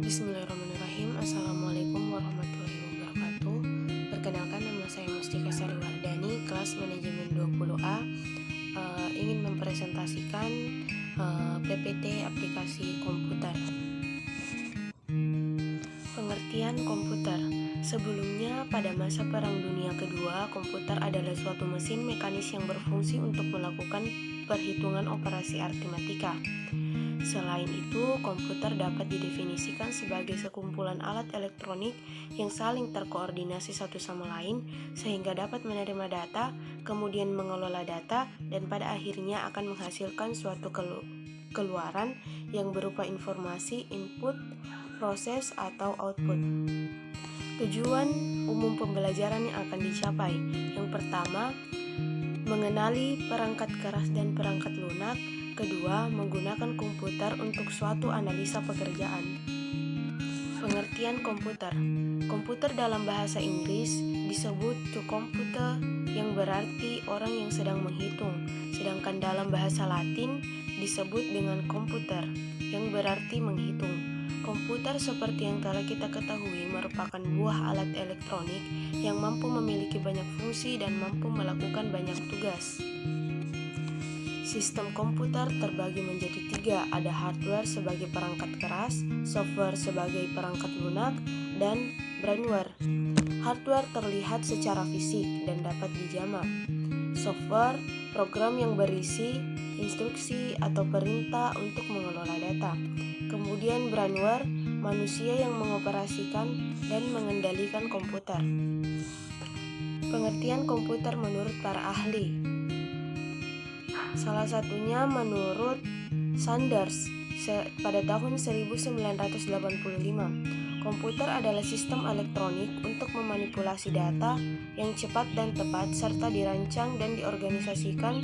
Bismillahirrahmanirrahim. Assalamualaikum warahmatullahi wabarakatuh. Perkenalkan, nama saya Mustika Sariwardani, kelas manajemen 20A. Ingin mempresentasikan PPT aplikasi komputer. Pengertian komputer. Sebelumnya, pada masa Perang Dunia Kedua, komputer adalah suatu mesin mekanis yang berfungsi untuk melakukan perhitungan operasi aritmatika. Selain itu, komputer dapat didefinisikan sebagai sekumpulan alat elektronik yang saling terkoordinasi satu sama lain sehingga dapat menerima data, kemudian mengelola data, dan pada akhirnya akan menghasilkan suatu keluaran yang berupa informasi, input, proses, atau output. Tujuan umum pembelajaran yang akan dicapai. Yang pertama, mengenali perangkat keras dan perangkat lunak. Kedua, menggunakan komputer untuk suatu analisa pekerjaan. Pengertian komputer. Komputer dalam bahasa Inggris disebut to computer, yang berarti orang yang sedang menghitung. Sedangkan dalam bahasa Latin disebut dengan komputer, yang berarti menghitung. Komputer seperti yang telah kita ketahui merupakan buah alat elektronik yang mampu memiliki banyak fungsi dan mampu melakukan banyak tugas. Sistem komputer terbagi menjadi 3, ada hardware sebagai perangkat keras, software sebagai perangkat lunak, dan brainware. Hardware terlihat secara fisik dan dapat dijamak. Software, program yang berisi instruksi atau perintah untuk mengelola data. Kemudian brainware, manusia yang mengoperasikan dan mengendalikan komputer. Pengertian komputer menurut para ahli. Salah satunya menurut Sanders pada tahun 1985. Komputer adalah sistem elektronik untuk memanipulasi data yang cepat dan tepat serta dirancang dan diorganisasikan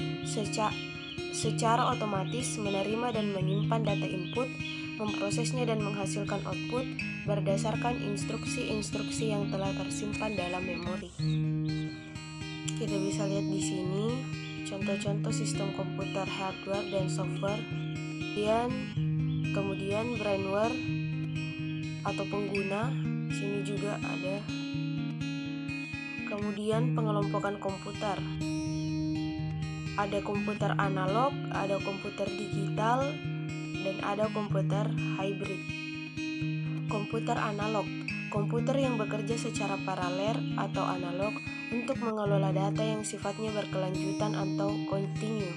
secara otomatis, menerima dan menyimpan data input, memprosesnya dan menghasilkan output berdasarkan instruksi-instruksi yang telah tersimpan dalam memori. Kita bisa lihat di sini contoh-contoh sistem komputer hardware dan software. Kemudian brainware atau pengguna, sini juga ada. Kemudian pengelompokan komputer. Ada komputer analog, ada komputer digital, dan ada komputer hybrid. Komputer analog, komputer yang bekerja secara paralel atau analog untuk mengelola data yang sifatnya berkelanjutan atau kontinu.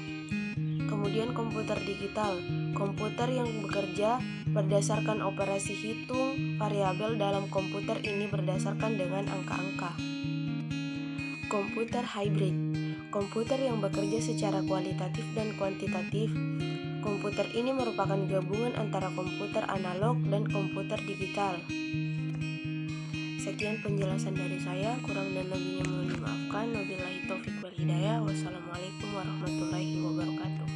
Kemudian komputer digital, komputer yang bekerja berdasarkan operasi hitung variabel dalam komputer ini berdasarkan dengan angka-angka. Komputer hybrid, komputer yang bekerja secara kualitatif dan kuantitatif. Komputer ini merupakan gabungan antara komputer analog dan komputer digital. Sekian penjelasan dari saya, kurang dan lebihnya mohon dimaafkan. Wabillahi taufik wal hidayah. Wassalamualaikum warahmatullahi wabarakatuh.